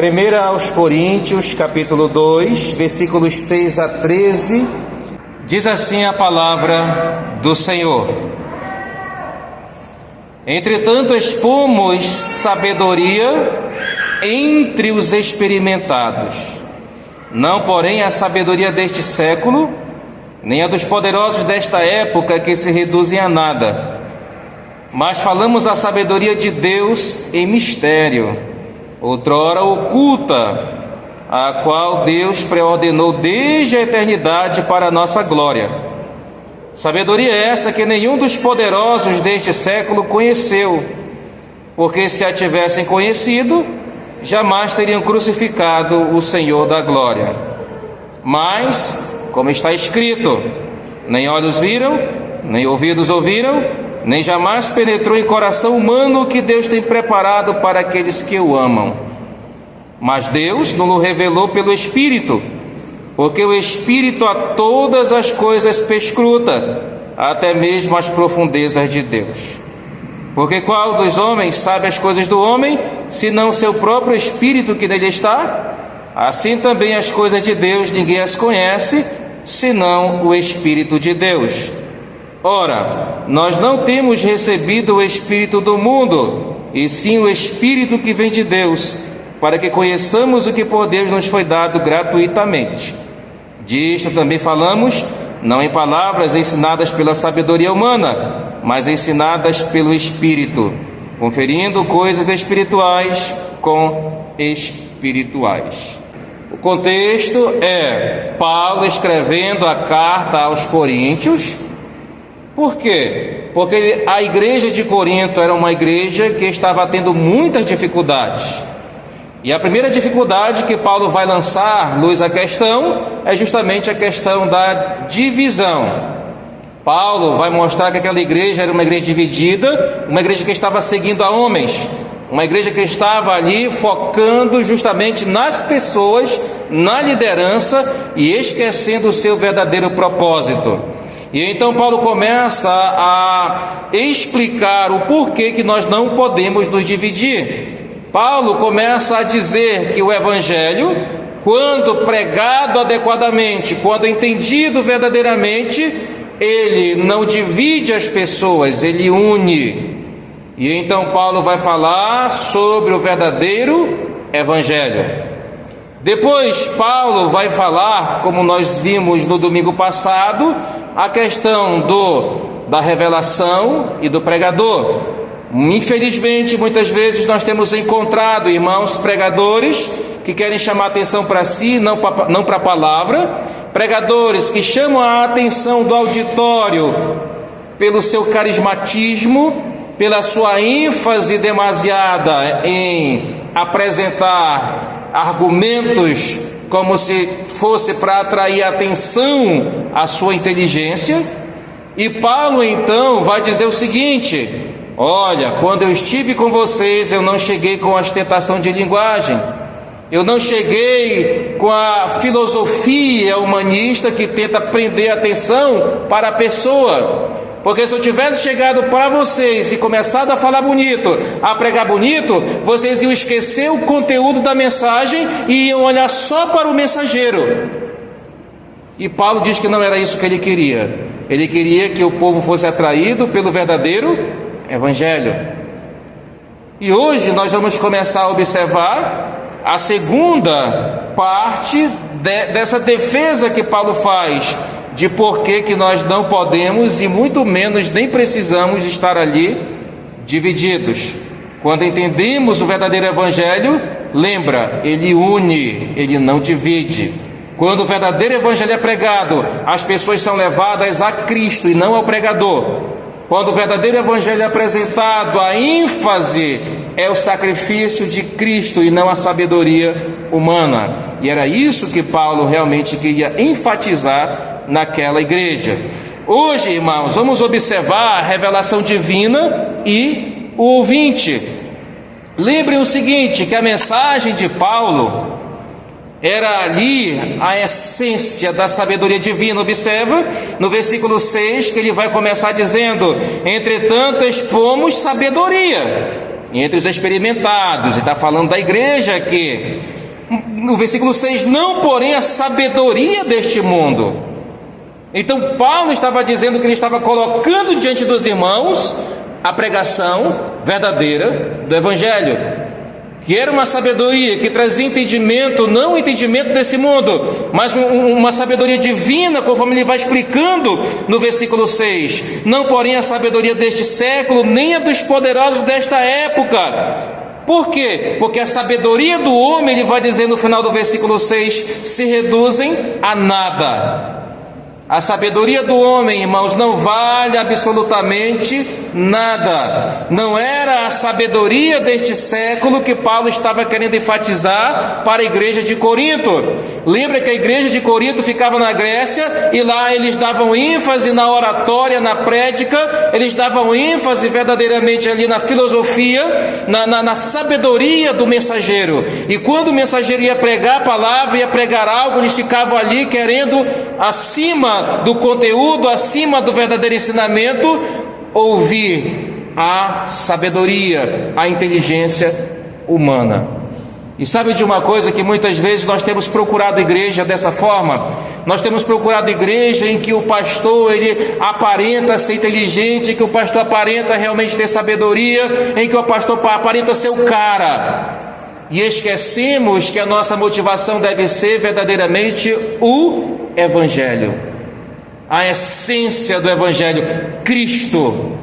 Primeira aos Coríntios, capítulo 2, versículos 6 a 13, diz assim a palavra do Senhor: Entretanto, expomos sabedoria entre os experimentados, não porém a sabedoria deste século, nem a dos poderosos desta época, que se reduzem a nada, mas falamos a sabedoria de Deus em mistério, outrora oculta, a qual Deus preordenou desde a eternidade para a nossa glória. Sabedoria essa que nenhum dos poderosos deste século conheceu, porque se a tivessem conhecido, jamais teriam crucificado o Senhor da glória. Mas, como está escrito, nem olhos viram, nem ouvidos ouviram, nem jamais penetrou em coração humano o que Deus tem preparado para aqueles que o amam. Mas Deus nos revelou pelo Espírito, porque o Espírito a todas as coisas perscruta, até mesmo as profundezas de Deus. Porque qual dos homens sabe as coisas do homem, senão seu próprio Espírito que nele está? Assim também as coisas de Deus ninguém as conhece, senão o Espírito de Deus. Ora, nós não temos recebido o Espírito do mundo, e sim o Espírito que vem de Deus, para que conheçamos o que por Deus nos foi dado gratuitamente. Disto também falamos, não em palavras ensinadas pela sabedoria humana, mas ensinadas pelo Espírito, conferindo coisas espirituais com espirituais. O contexto é Paulo escrevendo a carta aos Coríntios. Por quê? Porque a igreja de Corinto era uma igreja que estava tendo muitas dificuldades. E a primeira dificuldade que Paulo vai lançar luz à questão é justamente a questão da divisão. Paulo vai mostrar que aquela igreja era uma igreja dividida, uma igreja que estava seguindo a homens, uma igreja que estava ali focando justamente nas pessoas, na liderança e esquecendo o seu verdadeiro propósito. E então Paulo começa a explicar o porquê que nós não podemos nos dividir. Paulo começa a dizer que o Evangelho, quando pregado adequadamente, quando entendido verdadeiramente, ele não divide as pessoas, ele une. E então Paulo vai falar sobre o verdadeiro Evangelho. Depois Paulo vai falar, como nós vimos no domingo passado, a questão da revelação e do pregador. Infelizmente, muitas vezes nós temos encontrado irmãos pregadores que querem chamar a atenção para si, não para a palavra, pregadores que chamam a atenção do auditório pelo seu carismatismo, pela sua ênfase demasiada em apresentar argumentos como se fosse para atrair a atenção à sua inteligência. E Paulo então vai dizer o seguinte: olha, quando eu estive com vocês, eu não cheguei com ostentação de linguagem, eu não cheguei com a filosofia humanista que tenta prender a atenção para a pessoa. Porque se eu tivesse chegado para vocês e começado a falar bonito, a pregar bonito, vocês iam esquecer o conteúdo da mensagem e iam olhar só para o mensageiro. E Paulo diz que não era isso que ele queria. Ele queria que o povo fosse atraído pelo verdadeiro Evangelho. E hoje nós vamos começar a observar a segunda parte dessa defesa que Paulo faz de por que nós não podemos e muito menos nem precisamos estar ali divididos. Quando entendemos o verdadeiro Evangelho, lembra, ele une, ele não divide. Quando o verdadeiro Evangelho é pregado, as pessoas são levadas a Cristo e não ao pregador. Quando o verdadeiro Evangelho é apresentado, a ênfase é o sacrifício de Cristo e não a sabedoria humana. E era isso que Paulo realmente queria enfatizar naquela igreja. Hoje, irmãos, vamos observar a revelação divina e o ouvinte. Lembrem o seguinte, que a mensagem de Paulo era ali a essência da sabedoria divina. Observa no versículo 6 que ele vai começar dizendo: entretanto expomos sabedoria. entre os experimentados. Ele está falando da igreja aqui. No versículo 6, não porém a sabedoria deste mundo. Então Paulo estava dizendo que ele estava colocando diante dos irmãos a pregação verdadeira do Evangelho, que era uma sabedoria que trazia entendimento, não o entendimento desse mundo, mas uma sabedoria divina, conforme ele vai explicando no versículo 6. Não porém a sabedoria deste século, nem a dos poderosos desta época. Por quê? Porque a sabedoria do homem, ele vai dizer no final do versículo 6, se reduzem a nada. A sabedoria do homem, irmãos, não vale absolutamente nada. Não era a sabedoria deste século que Paulo estava querendo enfatizar para a igreja de Corinto. Lembra que a igreja de Corinto ficava na Grécia e lá eles davam ênfase na oratória, na prédica, eles davam ênfase verdadeiramente ali na filosofia, na sabedoria do mensageiro. E quando o mensageiro ia pregar a palavra, ia pregar algo, eles ficavam ali querendo, acima do conteúdo, acima do verdadeiro ensinamento, ouvir a sabedoria, a inteligência humana. E sabe de uma coisa que muitas vezes nós temos procurado igreja dessa forma? Nós temos procurado igreja em que o pastor ele aparenta ser inteligente, que o pastor aparenta realmente ter sabedoria, em que o pastor aparenta ser o cara. E esquecemos que a nossa motivação deve ser verdadeiramente o Evangelho. A essência do Evangelho, Cristo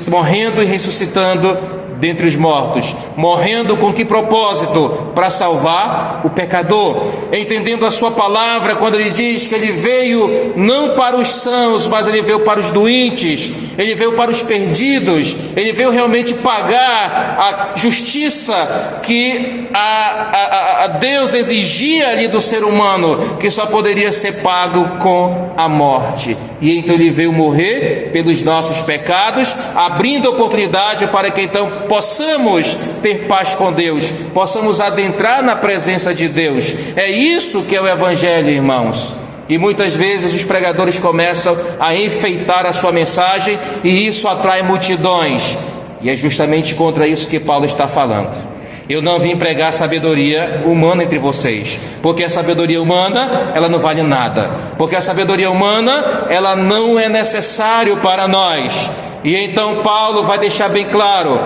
morrendo e ressuscitando dentre os mortos, morrendo com que propósito? Para salvar o pecador, entendendo a sua palavra quando ele diz que ele veio não para os sãos, mas ele veio para os doentes, ele veio para os perdidos, ele veio realmente pagar a justiça que a Deus exigia ali do ser humano, que só poderia ser pago com a morte. E então ele veio morrer pelos nossos pecados, abrindo oportunidade para que então possamos ter paz com Deus, possamos adentrar na presença de Deus. É isso que é o Evangelho, irmãos. E muitas vezes os pregadores começam a enfeitar a sua mensagem e isso atrai multidões. E é justamente contra isso que Paulo está falando. Eu não vim pregar sabedoria humana entre vocês, porque a sabedoria humana, ela não vale nada, porque a sabedoria humana, ela não é necessário para nós. E então Paulo vai deixar bem claro,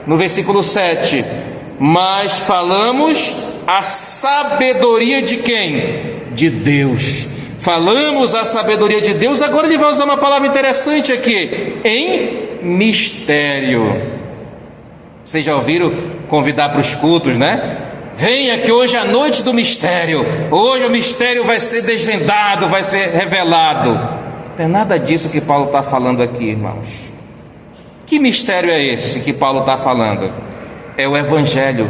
no versículo 7, mas falamos a sabedoria de quem? De Deus. Falamos a sabedoria de Deus. Agora ele vai usar uma palavra interessante aqui, em mistério. Vocês já ouviram convidar para os cultos, né? Venha que hoje é a noite do mistério. Hoje o mistério vai ser desvendado, vai ser revelado. Não é nada disso que Paulo está falando aqui, irmãos. Que mistério é esse que Paulo está falando? É o Evangelho,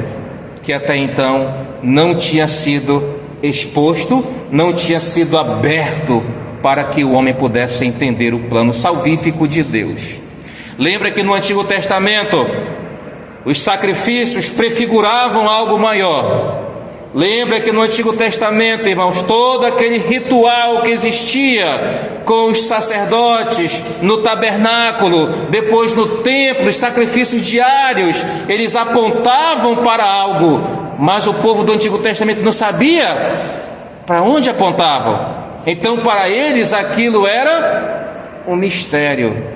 que até então não tinha sido exposto, não tinha sido aberto para que o homem pudesse entender o plano salvífico de Deus. Lembra que no Antigo Testamento os sacrifícios prefiguravam algo maior. Lembra que no Antigo Testamento, irmãos, todo aquele ritual que existia com os sacerdotes no tabernáculo, depois no templo, os sacrifícios diários, eles apontavam para algo, mas o povo do Antigo Testamento não sabia para onde apontavam. Então para eles aquilo era um mistério.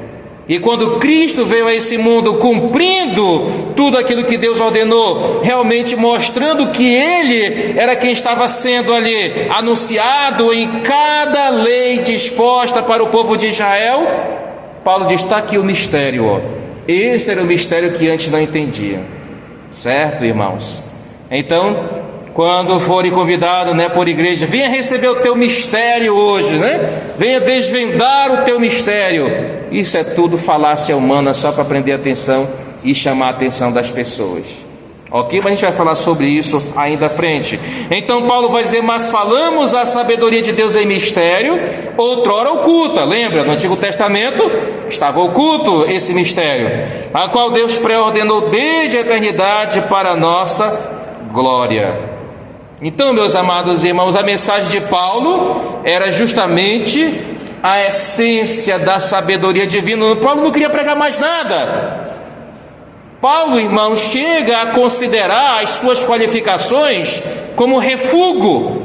E quando Cristo veio a esse mundo cumprindo tudo aquilo que Deus ordenou, realmente mostrando que Ele era quem estava sendo ali anunciado em cada lei disposta para o povo de Israel, Paulo diz, está aqui o mistério, ó. Esse era o mistério que antes não entendia. Certo, irmãos? Então, quando forem convidados, né, por igreja, venha receber o teu mistério hoje, né? Venha desvendar o teu mistério. Isso é tudo falácia humana, só para prender a atenção e chamar a atenção das pessoas. Ok? Mas a gente vai falar sobre isso ainda à frente. Então Paulo vai dizer, mas falamos a sabedoria de Deus em mistério, outrora oculta. Lembra? No Antigo Testamento estava oculto esse mistério, a qual Deus pré-ordenou desde a eternidade para a nossa glória. Então, meus amados irmãos, a mensagem de Paulo era justamente a essência da sabedoria divina. Paulo não queria pregar mais nada. Paulo, irmão, chega a considerar as suas qualificações como refúgio.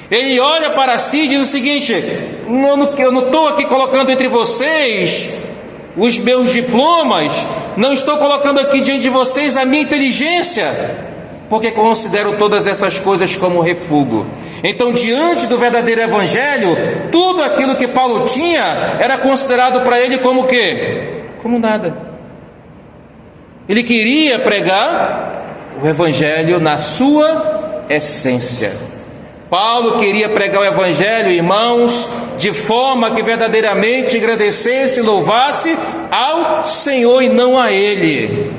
Ele olha para si e diz o seguinte: eu não estou aqui colocando entre vocês os meus diplomas, não estou colocando aqui diante de vocês a minha inteligência, porque considero todas essas coisas como refúgio. Então, diante do verdadeiro evangelho, tudo aquilo que Paulo tinha era considerado para ele como o quê? Como nada. Ele queria pregar o evangelho na sua essência. Paulo queria pregar o evangelho, irmãos, de forma que verdadeiramente agradecesse e louvasse ao Senhor e não a ele.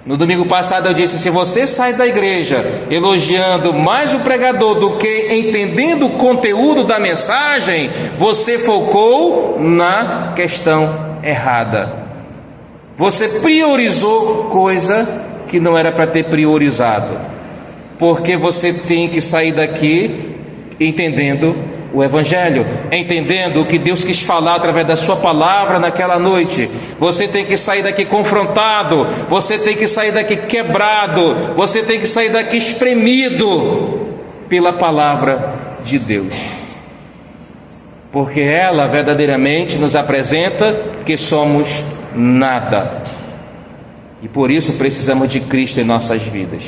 No domingo passado eu disse: se você sai da igreja elogiando mais o pregador do que entendendo o conteúdo da mensagem, você focou na questão errada. Você priorizou coisa que não era para ter priorizado, porque você tem que sair daqui entendendo o evangelho, entendendo o que Deus quis falar através da sua palavra naquela noite. Você tem que sair daqui confrontado, você tem que sair daqui quebrado, você tem que sair daqui espremido pela palavra de Deus, porque ela verdadeiramente nos apresenta que somos nada, e por isso precisamos de Cristo em nossas vidas.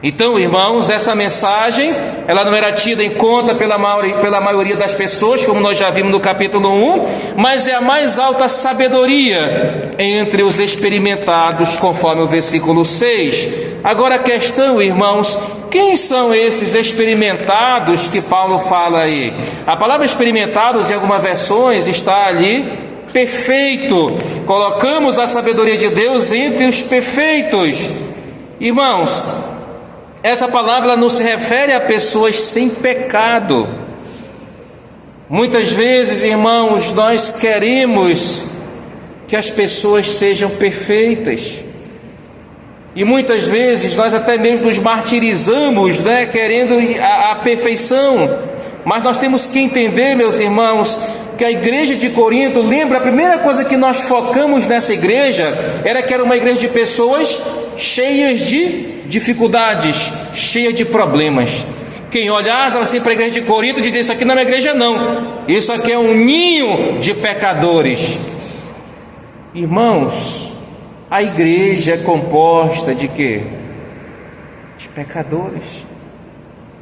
Então, irmãos, essa mensagem, ela não era tida em conta pela maioria das pessoas, como nós já vimos no capítulo 1, mas é a mais alta sabedoria entre os experimentados, conforme o versículo 6. Agora a questão, irmãos, quem são esses experimentados que Paulo fala aí? A palavra experimentados, em algumas versões, está ali perfeito. Colocamos a sabedoria de Deus entre os perfeitos. Irmãos, essa palavra não se refere a pessoas sem pecado. Muitas vezes, irmãos, nós queremos que as pessoas sejam perfeitas, e muitas vezes nós até mesmo nos martirizamos, querendo a perfeição. Mas nós temos que entender, meus irmãos, que a igreja de Corinto, lembra, a primeira coisa que nós focamos nessa igreja era que era uma igreja de pessoas cheias de dificuldades, cheias de problemas. Quem olhasse assim para a igreja de Corinto dizia: isso aqui não é uma igreja não, isso aqui é um ninho de pecadores. Irmãos, a igreja é composta de quê? De pecadores,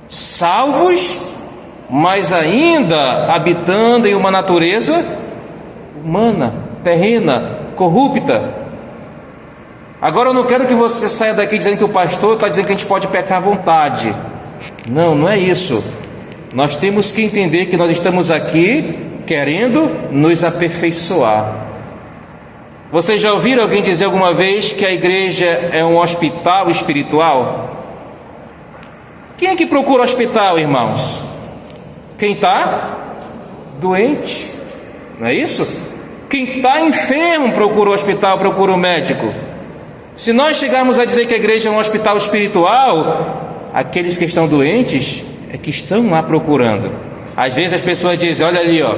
salvos, mas ainda habitando em uma natureza humana, terrena, corrupta. Agora eu não quero que você saia daqui dizendo que o pastor está dizendo que a gente pode pecar à vontade. Não, não é isso. Nós temos que entender que nós estamos aqui querendo nos aperfeiçoar. Vocês já ouviram alguém dizer alguma vez que a igreja é um hospital espiritual? Quem é que procura hospital, irmãos? Quem está doente, não é isso? Quem está enfermo procura o hospital, procura o médico. Se nós chegarmos a dizer que a igreja é um hospital espiritual, aqueles que estão doentes é que estão lá procurando. Às vezes as pessoas dizem: olha ali, ó,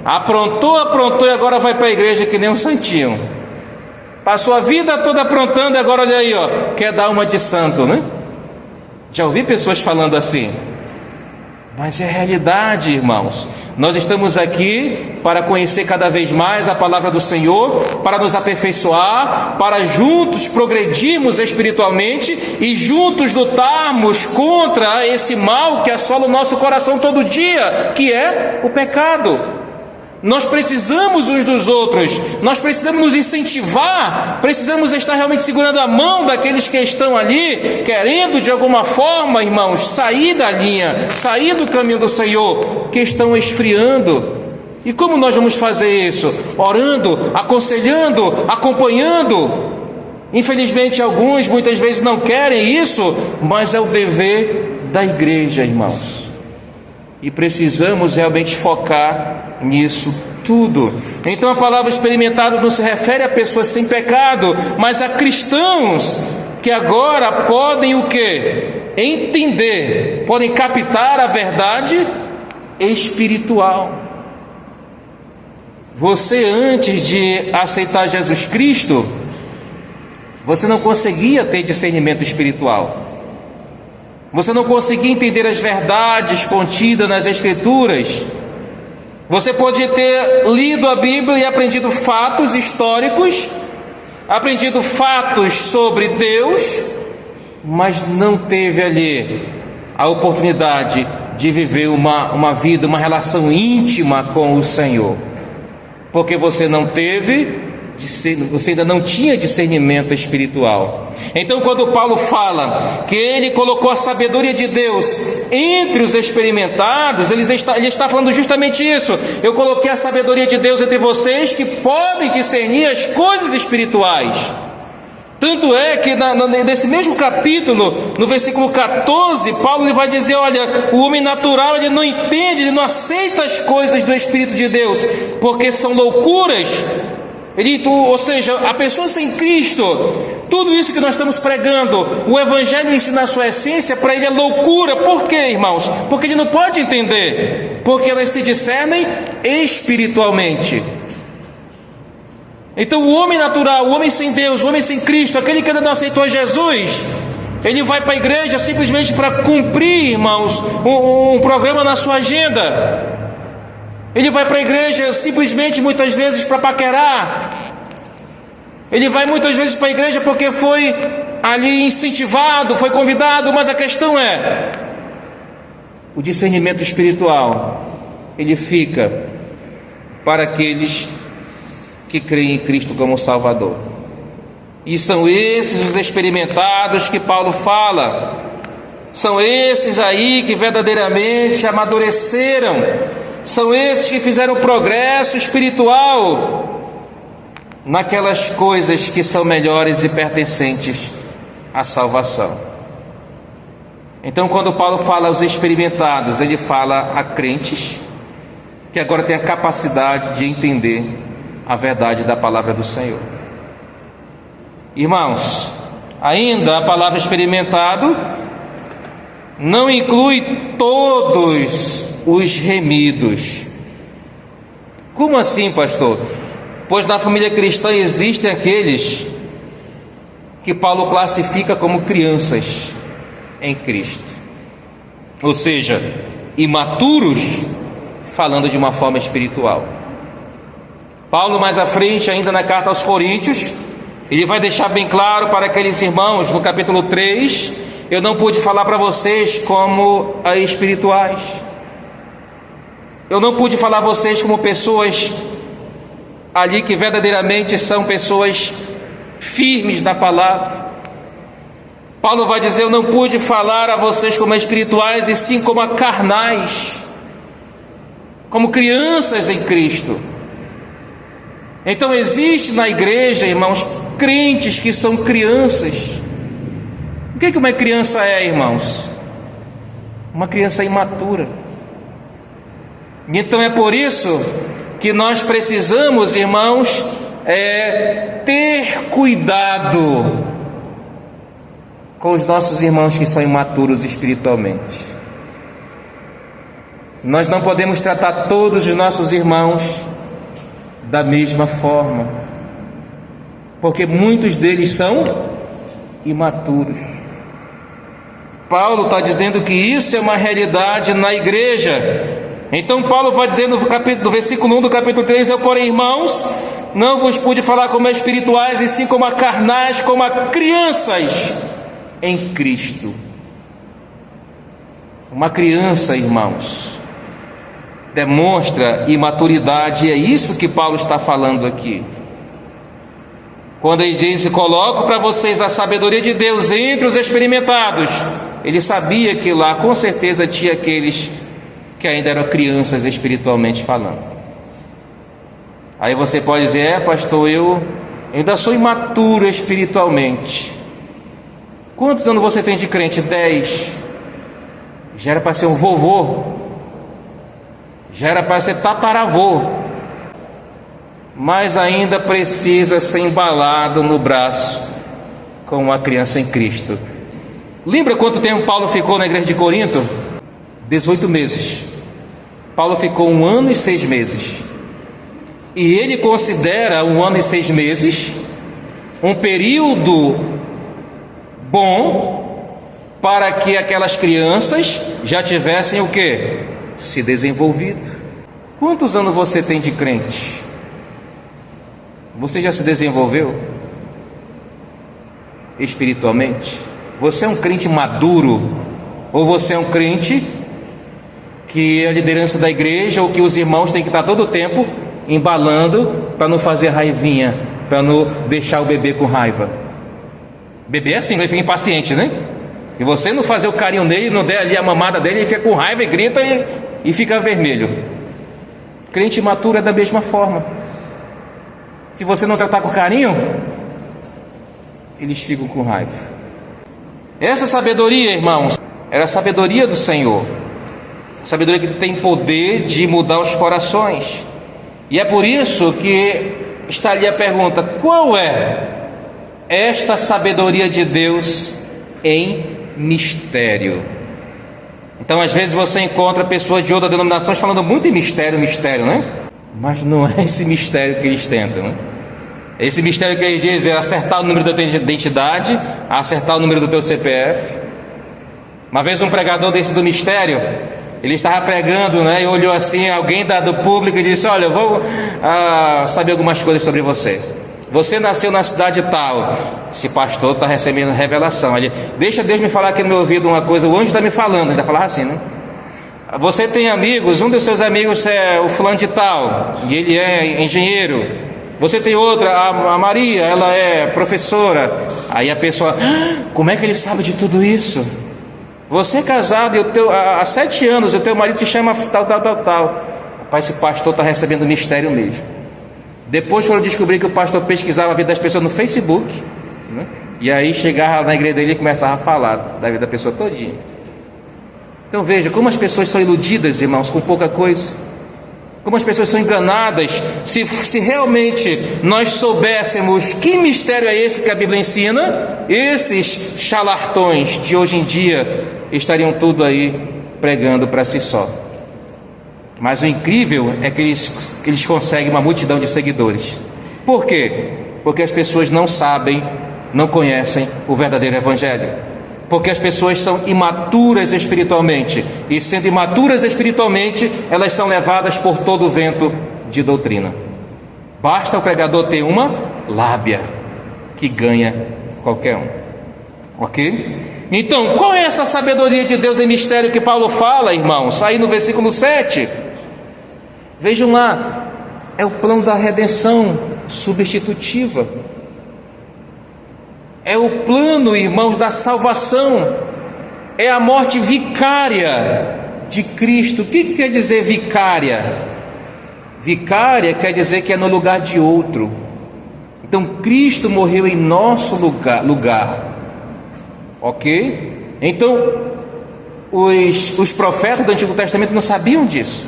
aprontou e agora vai para a igreja que nem um santinho. Passou a vida toda aprontando e agora olha aí, ó, quer dar uma de santo, né? Já ouvi pessoas falando assim. Mas é realidade, irmãos. Nós estamos aqui para conhecer cada vez mais a palavra do Senhor, para nos aperfeiçoar, para juntos progredirmos espiritualmente e juntos lutarmos contra esse mal que assola o nosso coração todo dia, que é o pecado. Nós precisamos uns dos outros, nós precisamos nos incentivar, precisamos estar realmente segurando a mão daqueles que estão ali, querendo de alguma forma, irmãos, sair da linha, sair do caminho do Senhor, que estão esfriando. E como nós vamos fazer isso? Orando, aconselhando, acompanhando. Infelizmente alguns muitas vezes não querem isso, mas é o dever da igreja, irmãos. E precisamos realmente focar nisso tudo. Então a palavra experimentados não se refere a pessoas sem pecado, mas a cristãos que agora podem o quê? Entender, podem captar a verdade espiritual. Você, antes de aceitar Jesus Cristo, você não conseguia ter discernimento espiritual. Você não conseguia entender as verdades contidas nas Escrituras. Você pode ter lido a Bíblia e aprendido fatos históricos, aprendido fatos sobre Deus, mas não teve ali a oportunidade de viver uma vida, uma relação íntima com o Senhor, porque você não teve, você ainda não tinha discernimento espiritual. Então, quando Paulo fala que ele colocou a sabedoria de Deus entre os experimentados, ele está falando justamente isso. Eu coloquei a sabedoria de Deus entre vocês que podem discernir as coisas espirituais. Tanto é que nesse mesmo capítulo, no versículo 14, Paulo ele vai dizer: olha, o homem natural ele não entende, ele não aceita as coisas do Espírito de Deus, porque são loucuras. Ou seja, a pessoa sem Cristo, tudo isso que nós estamos pregando, o Evangelho ensina a sua essência, para ele é loucura. Por quê, irmãos? Porque ele não pode entender, porque elas se discernem espiritualmente. Então o homem natural, o homem sem Deus, o homem sem Cristo, aquele que ainda não aceitou Jesus, ele vai para a igreja simplesmente para cumprir, irmãos, um programa na sua agenda. Ele vai para a igreja simplesmente, muitas vezes, para paquerar. Ele vai muitas vezes para a igreja porque foi ali incentivado, foi convidado. Mas a questão é, o discernimento espiritual, ele fica para aqueles que creem em Cristo como Salvador. E são esses os experimentados que Paulo fala. São esses aí que verdadeiramente amadureceram. São esses que fizeram progresso espiritual naquelas coisas que são melhores e pertencentes à salvação. Então, quando Paulo fala aos experimentados, ele fala a crentes que agora têm a capacidade de entender a verdade da palavra do Senhor. Irmãos, ainda a palavra experimentado não inclui todos os remidos. Como assim, pastor? Pois na família cristã existem aqueles que Paulo classifica como crianças em Cristo, ou seja, imaturos, falando de uma forma espiritual. Paulo, mais à frente, ainda na carta aos Coríntios, ele vai deixar bem claro para aqueles irmãos, no capítulo 3, eu não pude falar para vocês como espirituais. Eu não pude falar a vocês como pessoas ali que verdadeiramente são pessoas firmes na palavra. Paulo vai dizer: eu não pude falar a vocês como espirituais, e sim como carnais, como crianças em Cristo. Então existe na igreja, irmãos, crentes que são crianças. O que uma criança é, irmãos? Uma criança imatura. Então é por isso que nós precisamos, irmãos, ter cuidado com os nossos irmãos que são imaturos espiritualmente. Nós não podemos tratar todos os nossos irmãos da mesma forma, porque muitos deles são imaturos. Paulo está dizendo que isso é uma realidade na igreja. Então Paulo vai dizer no versículo 1 do capítulo 3: eu, porém, irmãos, não vos pude falar como espirituais, e sim como carnais, como crianças em Cristo. Uma criança, irmãos, demonstra imaturidade, e é isso que Paulo está falando aqui. Quando ele diz: coloco para vocês a sabedoria de Deus entre os experimentados, ele sabia que lá com certeza tinha aqueles que ainda eram crianças espiritualmente falando. Aí você pode dizer: pastor, eu ainda sou imaturo espiritualmente. Quantos anos você tem de crente? 10. Já era para ser um vovô, já era para ser tataravô, mas ainda precisa ser embalado no braço como uma criança em Cristo. Lembra quanto tempo Paulo ficou na igreja de Corinto? 18 meses. Paulo ficou 1 ano e 6 meses. E ele considera 1 ano e 6 meses um período bom para que aquelas crianças já tivessem o quê? Se desenvolvido. Quantos anos você tem de crente? Você já se desenvolveu espiritualmente? Você é um crente maduro? Ou você é um crente que a liderança da igreja ou que os irmãos têm que estar todo o tempo embalando para não fazer raivinha, para não deixar o bebê com raiva? Bebê é assim, ele fica impaciente, né? E você não fazer o carinho nele, não der ali a mamada dele, ele fica com raiva e grita e fica vermelho. Crente imaturo é da mesma forma. Se você não tratar com carinho, eles ficam com raiva. Essa sabedoria, irmãos, era a sabedoria do Senhor, a sabedoria que tem poder de mudar os corações. E é por isso que está ali a pergunta: qual é esta sabedoria de Deus em mistério? Então, às vezes você encontra pessoas de outras denominações falando muito em mistério, né? Mas não é esse mistério que eles tentam, né? Esse mistério que eles dizem é acertar o número da tua identidade, acertar o número do teu CPF. Uma vez um pregador desse do mistério, ele estava pregando, né? E olhou assim, alguém do público e disse: olha, eu vou saber algumas coisas sobre você. Você nasceu na cidade tal. Esse pastor está recebendo revelação. Ele: deixa Deus me falar aqui no meu ouvido uma coisa. O anjo está me falando. Ele está falando assim, né? Você tem amigos, um dos seus amigos é o fulano de tal, e ele é engenheiro. Você tem outra, a Maria, ela é professora. Aí a pessoa: como é que ele sabe de tudo isso? Você é casado há 7 anos, e o teu marido se chama tal. Rapaz, esse pastor está recebendo mistério mesmo. Depois foram descobrir que o pastor pesquisava a vida das pessoas no Facebook, né? E aí chegava na igreja dele e começava a falar da vida da pessoa todinha. Então veja como as pessoas são iludidas, irmãos, com pouca coisa. Como as pessoas são enganadas. Se realmente nós soubéssemos que mistério é esse que a Bíblia ensina, esses charlatões de hoje em dia estariam tudo aí pregando para si só. Mas o incrível é que eles conseguem uma multidão de seguidores. Por quê? Porque as pessoas não sabem, não conhecem o verdadeiro evangelho. Porque as pessoas são imaturas espiritualmente. E sendo imaturas espiritualmente, elas são levadas por todo o vento de doutrina. Basta o pregador ter uma lábia que ganha qualquer um. Ok? Então, qual é essa sabedoria de Deus em mistério que Paulo fala, irmãos? Aí no versículo 7. Vejam lá, é o plano da redenção substitutiva. É o plano, irmãos, da salvação. É a morte vicária de Cristo. O que quer dizer vicária? Vicária quer dizer que é no lugar de outro. Então Cristo morreu em nosso lugar. Ok? Então os profetas do Antigo Testamento não sabiam disso.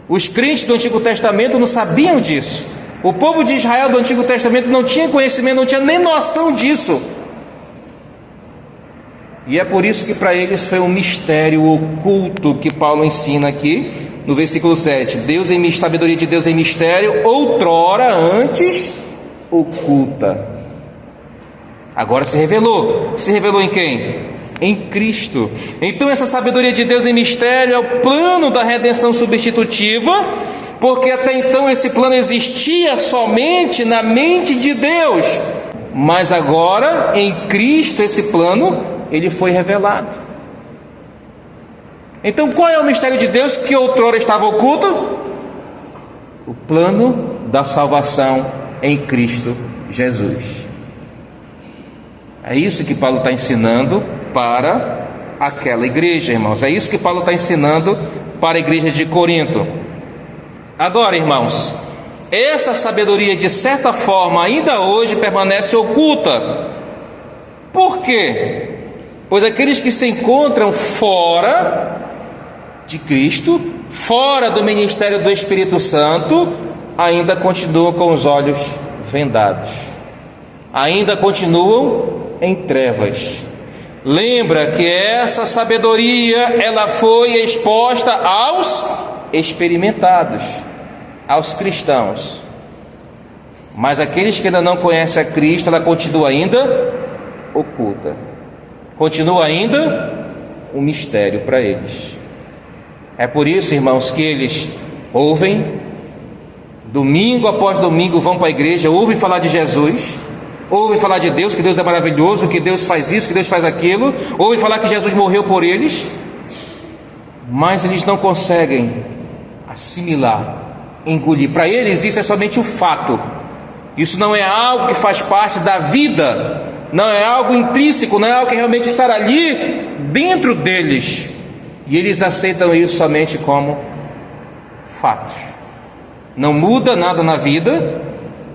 Os crentes do Antigo Testamento não sabiam disso. O povo de Israel do Antigo Testamento não tinha conhecimento, não tinha nem noção disso. E é por isso que para eles foi um mistério oculto que Paulo ensina aqui no versículo 7. Sabedoria de Deus em mistério, outrora, antes, oculta. Agora se revelou. Se revelou em quem? Em Cristo. Então essa sabedoria de Deus em mistério é o plano da redenção substitutiva, porque até então esse plano existia somente na mente de Deus, mas agora em Cristo esse plano ele foi revelado. Então qual é o mistério de Deus que outrora estava oculto? O plano da salvação em Cristo Jesus. É isso que Paulo está ensinando para aquela igreja, irmãos. É isso que Paulo está ensinando para a igreja de Corinto. Agora, irmãos, essa sabedoria de certa forma ainda hoje permanece oculta. Por quê? Pois aqueles que se encontram fora de Cristo, fora do ministério do Espírito Santo, ainda continuam com os olhos vendados, ainda continuam em trevas. Lembra que essa sabedoria ela foi exposta aos experimentados, aos cristãos. Mas aqueles que ainda não conhecem a Cristo, ela continua ainda oculta. Continua ainda um mistério para eles. É por isso, irmãos, que eles ouvem, domingo após domingo vão para a igreja, ouvem falar de Jesus, ouvem falar de Deus, que Deus é maravilhoso, que Deus faz isso, que Deus faz aquilo, ouvem falar que Jesus morreu por eles, mas eles não conseguem assimilar, engolir. Para eles isso é somente um fato, isso não é algo que faz parte da vida, não é algo intrínseco, não é algo que realmente está ali dentro deles, e eles aceitam isso somente como fatos. Não muda nada na vida,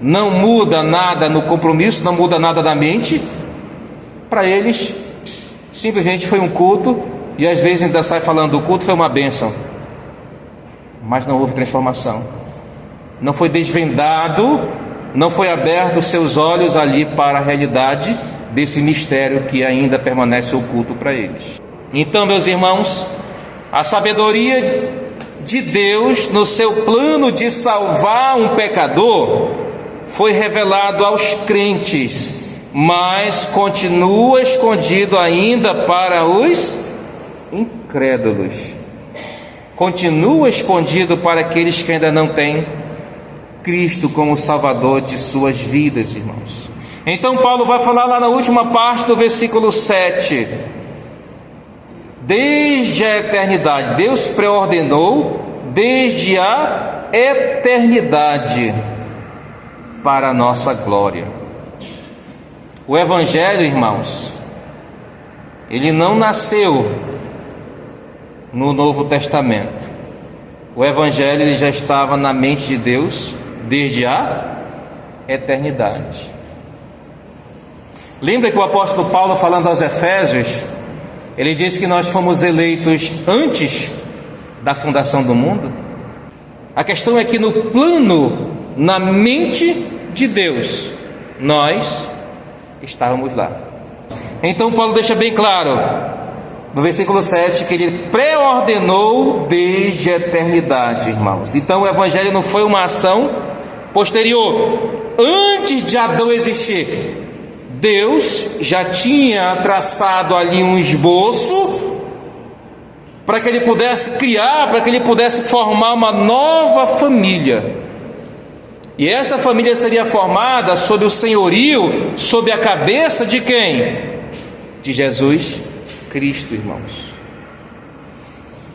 não muda nada no compromisso, não muda nada na mente. Para eles simplesmente foi um culto, e às vezes ainda sai falando: o culto foi uma bênção, mas não houve transformação, não foi desvendado, não foi aberto os seus olhos ali para a realidade desse mistério que ainda permanece oculto para eles. Então, meus irmãos, a sabedoria de Deus no seu plano de salvar um pecador foi revelado aos crentes, mas continua escondido ainda para os incrédulos, continua escondido para aqueles que ainda não têm Cristo como Salvador de suas vidas, irmãos. Então Paulo vai falar lá na última parte do versículo 7: desde a eternidade, Deus preordenou desde a eternidade para a nossa glória. O Evangelho, irmãos, ele não nasceu no Novo Testamento. O Evangelho ele já estava na mente de Deus desde a eternidade. Lembra que o apóstolo Paulo, falando aos Efésios, ele disse que nós fomos eleitos antes da fundação do mundo? A questão é que no plano, na mente de Deus, nós estávamos lá. Então Paulo deixa bem claro no versículo 7 que ele pré-ordenou desde a eternidade, irmãos. Então o Evangelho não foi uma ação posterior, antes de Adão existir. Deus já tinha traçado ali um esboço para que ele pudesse criar, para que ele pudesse formar uma nova família. E essa família seria formada sob o senhorio, sob a cabeça de quem? De Jesus Cristo, irmãos.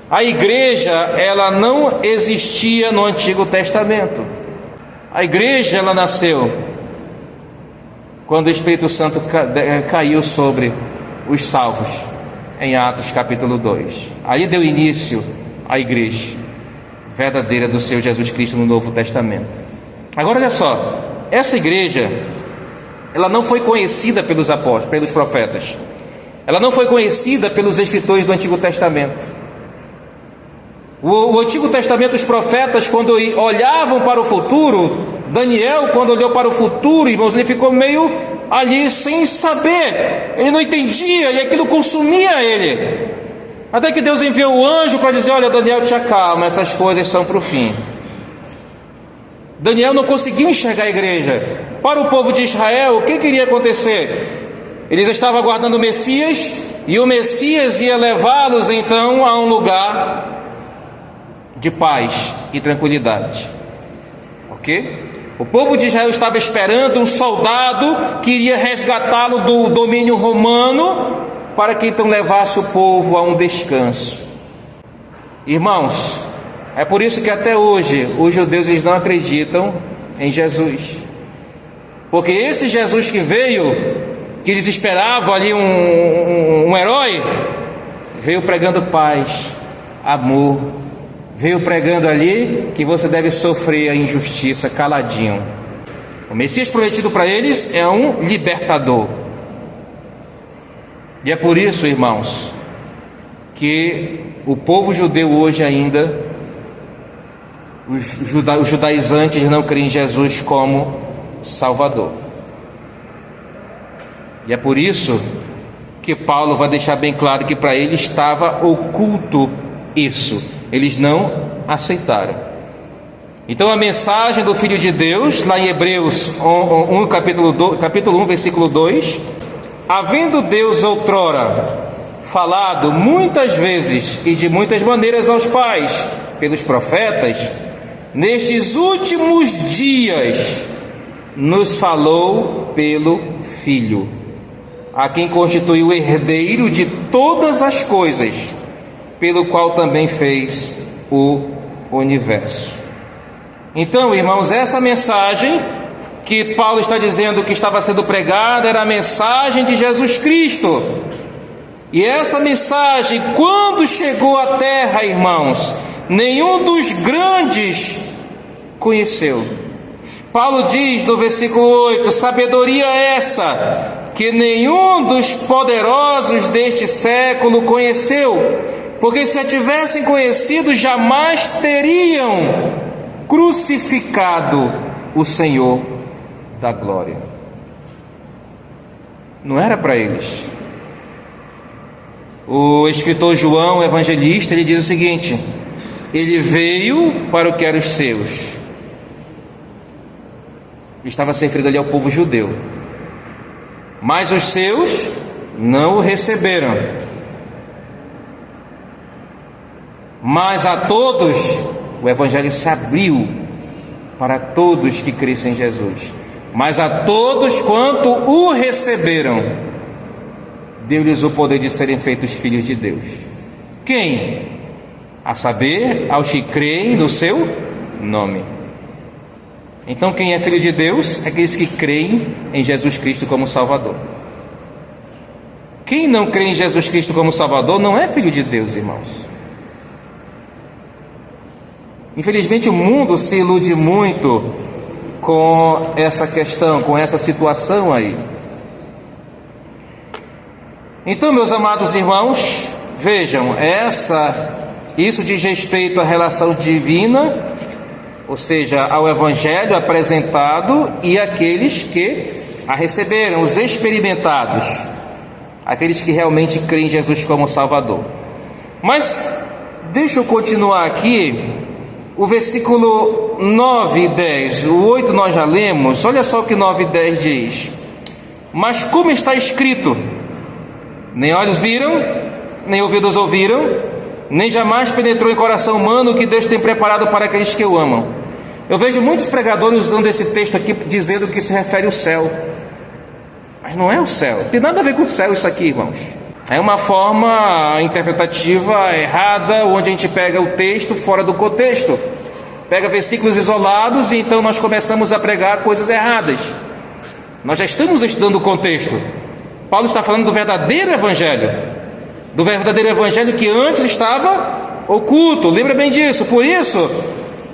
A igreja, ela não existia no Antigo Testamento. A igreja, ela nasceu quando o Espírito Santo caiu sobre os salvos, em Atos capítulo 2. Ali deu início à igreja verdadeira do Senhor Jesus Cristo no Novo Testamento. Agora olha só, essa igreja, ela não foi conhecida pelos apóstolos, pelos profetas, ela não foi conhecida pelos escritores do Antigo Testamento. O Antigo Testamento, os profetas, quando olhavam para o futuro, Daniel, quando olhou para o futuro, irmãos, ele ficou meio ali sem saber, ele não entendia e aquilo consumia ele, até que Deus enviou o anjo para dizer: olha, Daniel, te acalma, essas coisas são para o fim. Daniel não conseguiu enxergar a igreja. Para o povo de Israel, o que iria acontecer? Eles estavam aguardando o Messias, e o Messias ia levá-los então a um lugar de paz e tranquilidade. Ok? O povo de Israel estava esperando um soldado que iria resgatá-lo do domínio romano, para que então levasse o povo a um descanso. Irmãos, é por isso que até hoje os judeus eles não acreditam em Jesus, porque esse Jesus que veio, que eles esperavam ali um herói, veio pregando paz, amor, veio pregando ali que você deve sofrer a injustiça caladinho. O Messias prometido para eles é um libertador. E é por isso, irmãos, que o povo judeu hoje ainda, os judaizantes não creem em Jesus como Salvador. E é por isso que Paulo vai deixar bem claro que para ele estava oculto isso. Eles não aceitaram. Então a mensagem do Filho de Deus, lá em Hebreus 1, capítulo 1, versículo 2: havendo Deus outrora falado muitas vezes e de muitas maneiras aos pais, pelos profetas, nestes últimos dias nos falou pelo Filho, a quem constituiu o herdeiro de todas as coisas, pelo qual também fez o universo. Então, irmãos, essa mensagem que Paulo está dizendo que estava sendo pregada era a mensagem de Jesus Cristo. E essa mensagem, quando chegou à terra, irmãos, nenhum dos grandes conheceu. Paulo diz no versículo 8: sabedoria essa que nenhum dos poderosos deste século conheceu, porque se a tivessem conhecido, jamais teriam crucificado o Senhor da glória. Não era para eles. O escritor João, o evangelista, ele diz o seguinte: ele veio para o que eram os seus. Estava se referindo ali ao povo judeu, mas os seus não o receberam. Mas a todos o evangelho se abriu, para todos que crescem em Jesus. Mas a todos quanto o receberam, deu-lhes o poder de serem feitos filhos de Deus. Quem? A saber, aos que creem no seu nome. Então, quem é filho de Deus? É aqueles que creem em Jesus Cristo como Salvador. Quem não crê em Jesus Cristo como Salvador não é filho de Deus, irmãos. Infelizmente o mundo se ilude muito com essa questão, com essa situação aí. Então, meus amados irmãos, vejam, isso diz respeito à relação divina, ou seja, ao evangelho apresentado e aqueles que a receberam, os experimentados, aqueles que realmente creem em Jesus como Salvador. Mas deixa eu continuar aqui. O versículo 9 e 10, o 8 nós já lemos. Olha só o que 9 e 10 diz: mas como está escrito, nem olhos viram, nem ouvidos ouviram, nem jamais penetrou em coração humano o que Deus tem preparado para aqueles que o amam. Eu vejo muitos pregadores usando esse texto aqui, dizendo que se refere ao céu. Mas não é o céu, não tem nada a ver com o céu isso aqui, irmãos. É uma forma interpretativa errada, onde a gente pega o texto fora do contexto, pega versículos isolados e então nós começamos a pregar coisas erradas. Nós já estamos estudando o contexto. Paulo está falando do verdadeiro evangelho que antes estava oculto. Lembra bem disso. Por isso,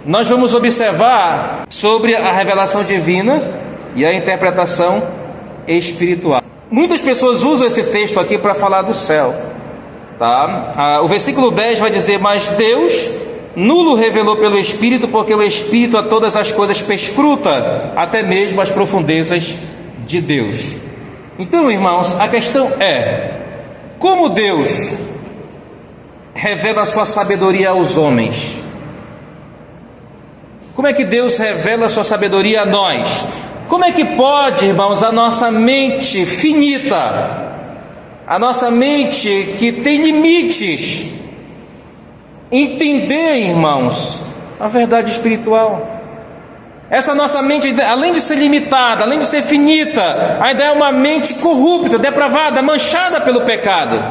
nós vamos observar sobre a revelação divina e a interpretação espiritual. Muitas pessoas usam esse texto aqui para falar do céu, tá? O versículo 10 vai dizer: mas Deus nulo revelou pelo Espírito, porque o Espírito a todas as coisas perscruta, até mesmo as profundezas de Deus. Então, irmãos, a questão é: como Deus revela a sua sabedoria aos homens? Como é que Deus revela a sua sabedoria a nós? Como é que pode, irmãos, a nossa mente finita, a nossa mente que tem limites, entender, irmãos, a verdade espiritual? Essa nossa mente, além de ser limitada, além de ser finita, ainda é uma mente corrupta, depravada, manchada pelo pecado.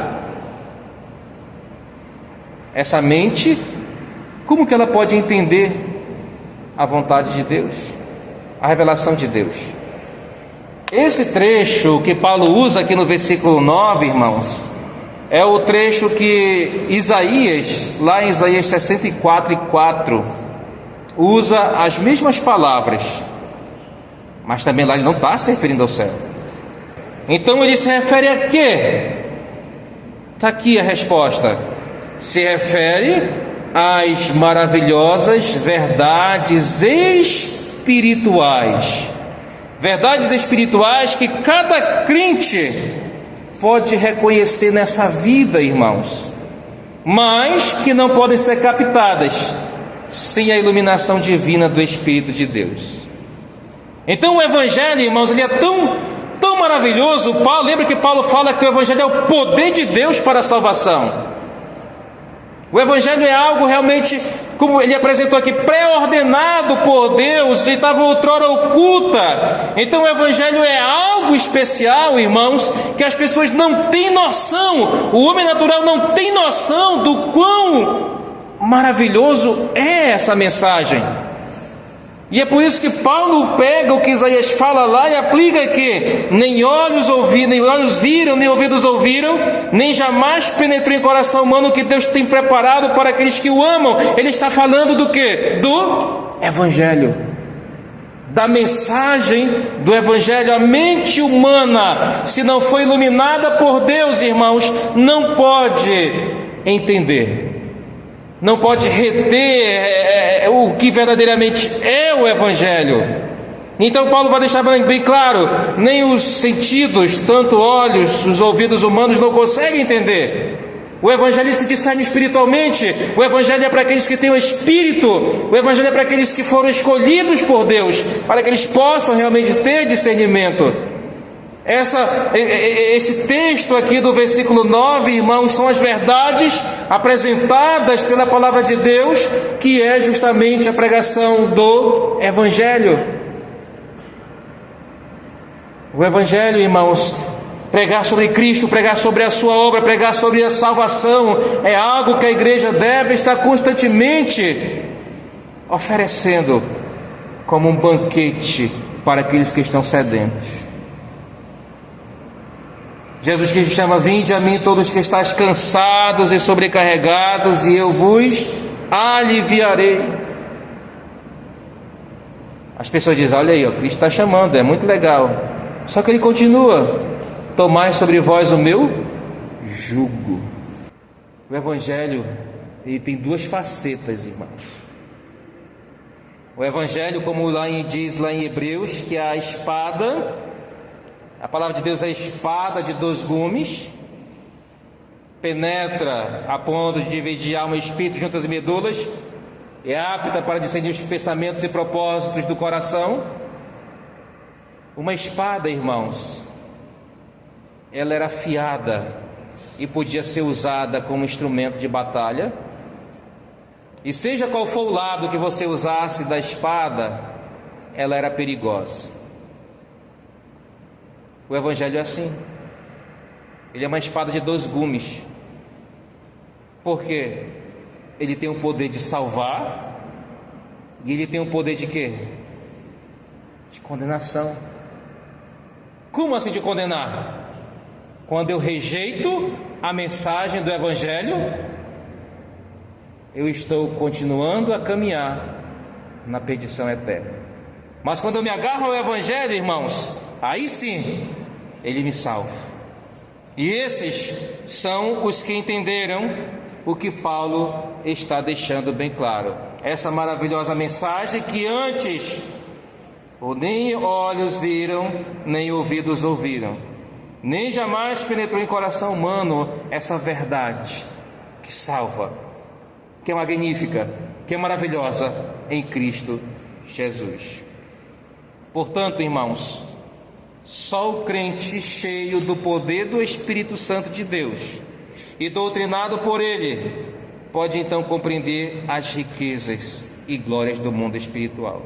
Essa mente, como que ela pode entender a vontade de Deus, a revelação de Deus? Esse trecho que Paulo usa aqui no versículo 9, irmãos, é o trecho que Isaías, lá em Isaías 64:4, usa as mesmas palavras, mas também lá ele não está se referindo ao céu. Então ele se refere a quê? Está aqui a resposta: se refere às maravilhosas verdades espirituais, verdades espirituais que cada crente pode reconhecer nessa vida, irmãos, mas que não podem ser captadas, sem a iluminação divina do Espírito de Deus. Então o Evangelho, irmãos, ele é tão maravilhoso. Lembra que Paulo fala que o Evangelho é o poder de Deus para a salvação. O Evangelho é algo realmente, como ele apresentou aqui, pré-ordenado por Deus, e estava outrora oculta. Então o Evangelho é algo especial, irmãos, que as pessoas não têm noção. O homem natural não tem noção do quão maravilhoso é essa mensagem. E é por isso que Paulo pega o que Isaías fala lá e aplica aqui: nem olhos ouviram, nem olhos viram, nem ouvidos ouviram, nem jamais penetrou em coração humano o que Deus tem preparado para aqueles que o amam. Ele está falando do quê? Do Evangelho, da mensagem do Evangelho. A mente humana, se não for iluminada por Deus, irmãos, não pode entender, não pode reter o que verdadeiramente é o Evangelho. Então Paulo vai deixar bem claro: nem os sentidos, tanto olhos, os ouvidos humanos, não conseguem entender. O Evangelho se discerne espiritualmente. O Evangelho é para aqueles que têm o Espírito. O Evangelho é para aqueles que foram escolhidos por Deus, para que eles possam realmente ter discernimento. Esse texto aqui do versículo 9, irmãos, são as verdades apresentadas pela palavra de Deus, que é justamente a pregação do Evangelho. O Evangelho, irmãos, pregar sobre Cristo, pregar sobre a sua obra, pregar sobre a salvação, é algo que a igreja deve estar constantemente oferecendo como um banquete para aqueles que estão sedentos. Jesus Cristo chama: vinde a mim todos que estáis cansados e sobrecarregados, e eu vos aliviarei. As pessoas dizem: olha aí, Cristo está chamando, é muito legal. Só que ele continua: tomai sobre vós o meu jugo. O Evangelho, ele tem duas facetas, irmãos. O Evangelho, como diz lá em Hebreus, que é a espada. A palavra de Deus é a espada de 2 gumes, penetra a ponto de dividir alma e espírito, juntas e medulas, é apta para discernir os pensamentos e propósitos do coração. Uma espada, irmãos, ela era afiada e podia ser usada como instrumento de batalha, e seja qual for o lado que você usasse da espada, ela era perigosa. O Evangelho é assim. Ele é uma espada de 2 gumes. Porque ele tem o poder de salvar, e ele tem o poder de quê? De condenação. Como assim de condenar? Quando eu rejeito a mensagem do Evangelho, eu estou continuando a caminhar na perdição eterna. Mas quando eu me agarro ao Evangelho, irmãos, aí sim ele me salva. E esses são os que entenderam o que Paulo está deixando bem claro. Essa maravilhosa mensagem que antes nem olhos viram, nem ouvidos ouviram, nem jamais penetrou em coração humano essa verdade que salva, que é magnífica, que é maravilhosa em Cristo Jesus. Portanto, irmãos, só o crente cheio do poder do Espírito Santo de Deus e doutrinado por Ele pode então compreender as riquezas e glórias do mundo espiritual.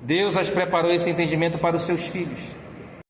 Deus as preparou esse entendimento para os seus filhos.